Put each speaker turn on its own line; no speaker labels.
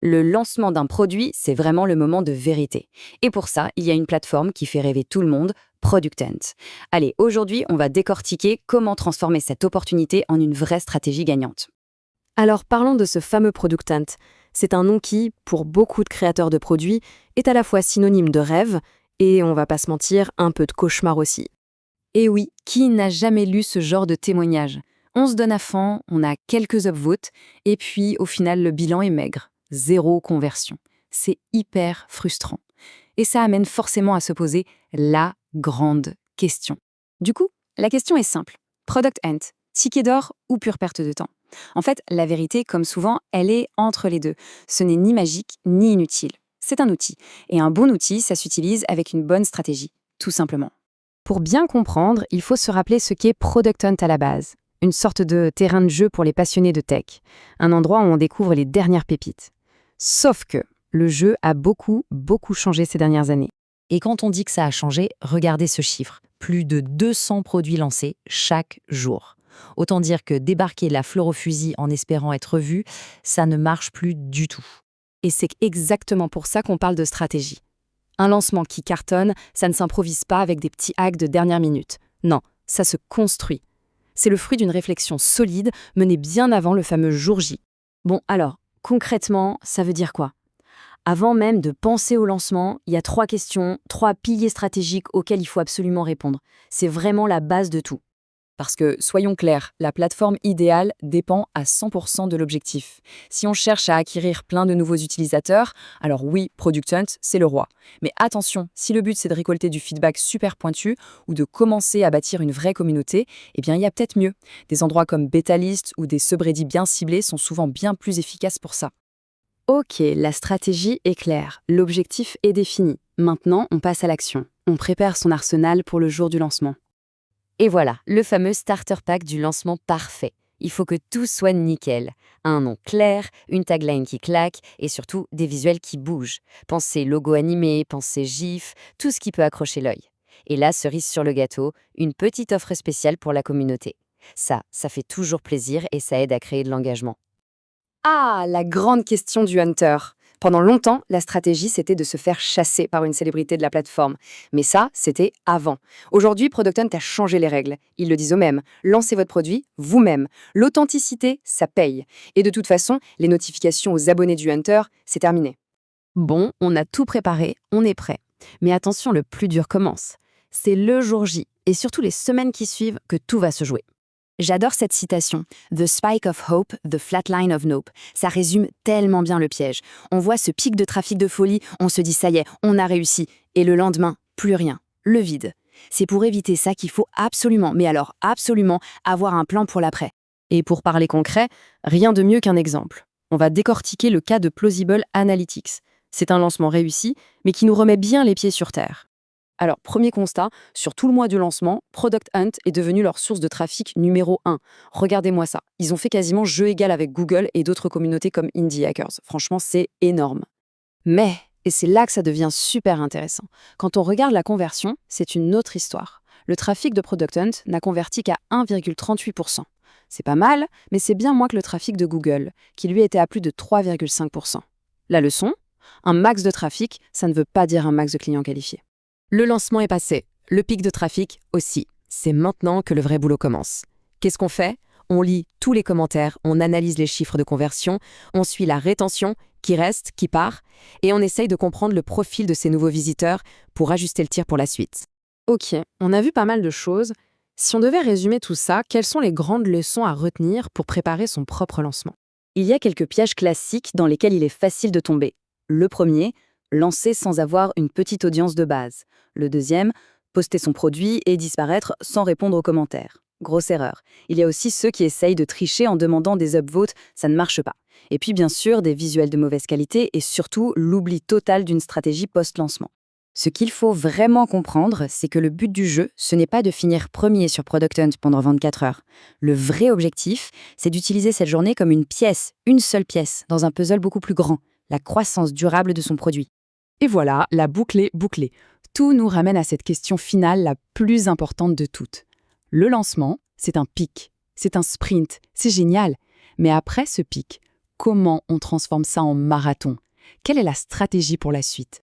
Le lancement d'un produit, c'est vraiment le moment de vérité. Et pour ça, il y a une plateforme qui fait rêver tout le monde, Product Hunt. Allez, aujourd'hui, on va décortiquer comment transformer cette opportunité en une vraie stratégie gagnante.
Alors parlons de ce fameux Product Hunt. C'est un nom qui, pour beaucoup de créateurs de produits, est à la fois synonyme de rêve et, on va pas se mentir, un peu de cauchemar aussi.
Et oui, qui n'a jamais lu ce genre de témoignage? On se donne à fond, on a quelques upvotes, et puis au final, le bilan est maigre. Zéro conversion. C'est hyper frustrant. Et ça amène forcément à se poser la grande question. Du coup, la question est simple. Product Hunt, ticket d'or ou pure perte de temps? En fait, la vérité, comme souvent, elle est entre les deux. Ce n'est ni magique ni inutile. C'est un outil. Et un bon outil, ça s'utilise avec une bonne stratégie, tout simplement.
Pour bien comprendre, il faut se rappeler ce qu'est Product Hunt à la base. Une sorte de terrain de jeu pour les passionnés de tech. Un endroit où on découvre les dernières pépites. Sauf que le jeu a beaucoup changé ces dernières années.
Et quand on dit que ça a changé, regardez ce chiffre. Plus de 200 produits lancés chaque jour. Autant dire que débarquer la fleur au fusil en espérant être vu, ça ne marche plus du tout.
Et c'est exactement pour ça qu'on parle de stratégie. Un lancement qui cartonne, ça ne s'improvise pas avec des petits hacks de dernière minute. Non, ça se construit. C'est le fruit d'une réflexion solide menée bien avant le fameux jour J. Bon, alors, concrètement, ça veut dire quoi? Avant même de penser au lancement, il y a 3 questions, 3 piliers stratégiques auxquels il faut absolument répondre. C'est vraiment la base de tout.
Parce que, soyons clairs, la plateforme idéale dépend à 100% de l'objectif. Si on cherche à acquérir plein de nouveaux utilisateurs, alors oui, Product Hunt, c'est le roi. Mais attention, si le but c'est de récolter du feedback super pointu ou de commencer à bâtir une vraie communauté, eh bien il y a peut-être mieux. Des endroits comme Betalist ou des subreddits bien ciblés sont souvent bien plus efficaces pour ça.
Ok, la stratégie est claire, l'objectif est défini. Maintenant, on passe à l'action. On prépare son arsenal pour le jour du lancement.
Et voilà, le fameux starter pack du lancement parfait. Il faut que tout soit nickel. Un nom clair, une tagline qui claque et surtout des visuels qui bougent. Pensez logo animé, pensez GIF, tout ce qui peut accrocher l'œil. Et là, cerise sur le gâteau, une petite offre spéciale pour la communauté. Ça fait toujours plaisir et ça aide à créer de l'engagement.
Ah, la grande question du hunter. Pendant longtemps, la stratégie, c'était de se faire chasser par une célébrité de la plateforme. Mais ça, c'était avant. Aujourd'hui, Product Hunt a changé les règles. Ils le disent eux-mêmes. Lancez votre produit vous-même. L'authenticité, ça paye. Et de toute façon, les notifications aux abonnés du hunter, c'est terminé.
Bon, on a tout préparé, on est prêt. Mais attention, le plus dur commence. C'est le jour J, et surtout les semaines qui suivent, que tout va se jouer.
J'adore cette citation. The spike of hope, the flatline of nope. Ça résume tellement bien le piège. On voit ce pic de trafic de folie, on se dit ça y est, on a réussi. Et le lendemain, plus rien. Le vide. C'est pour éviter ça qu'il faut absolument, mais alors absolument, avoir un plan pour l'après.
Et pour parler concret, rien de mieux qu'un exemple. On va décortiquer le cas de Plausible Analytics. C'est un lancement réussi, mais qui nous remet bien les pieds sur terre.
Alors, premier constat, sur tout le mois de lancement, Product Hunt est devenu leur source de trafic numéro 1. Regardez-moi ça. Ils ont fait quasiment jeu égal avec Google et d'autres communautés comme Indie Hackers. Franchement, c'est énorme. Mais, et c'est là que ça devient super intéressant, quand on regarde la conversion, c'est une autre histoire. Le trafic de Product Hunt n'a converti qu'à 1,38%. C'est pas mal, mais c'est bien moins que le trafic de Google, qui lui était à plus de 3,5%. La leçon? Un max de trafic, ça ne veut pas dire un max de clients qualifiés.
Le lancement est passé, le pic de trafic aussi. C'est maintenant que le vrai boulot commence. Qu'est-ce qu'on fait? On lit tous les commentaires, on analyse les chiffres de conversion, on suit la rétention, qui reste, qui part, et on essaye de comprendre le profil de ces nouveaux visiteurs pour ajuster le tir pour la suite. Ok, on a vu pas mal de choses. Si on devait résumer tout ça, quelles sont les grandes leçons à retenir pour préparer son propre lancement?
Il y a quelques pièges classiques dans lesquels il est facile de tomber. Le premier, lancer sans avoir une petite audience de base. Le deuxième, poster son produit et disparaître sans répondre aux commentaires. Grosse erreur. Il y a aussi ceux qui essayent de tricher en demandant des upvotes, ça ne marche pas. Et puis bien sûr, des visuels de mauvaise qualité et surtout l'oubli total d'une stratégie post-lancement. Ce qu'il faut vraiment comprendre, c'est que le but du jeu, ce n'est pas de finir premier sur Product Hunt pendant 24 heures. Le vrai objectif, c'est d'utiliser cette journée comme une pièce, une seule pièce, dans un puzzle beaucoup plus grand, la croissance durable de son produit.
Et voilà, la boucle est bouclée. Tout nous ramène à cette question finale la plus importante de toutes. Le lancement, c'est un pic, c'est un sprint, c'est génial. Mais après ce pic, comment on transforme ça en marathon? Quelle est la stratégie pour la suite?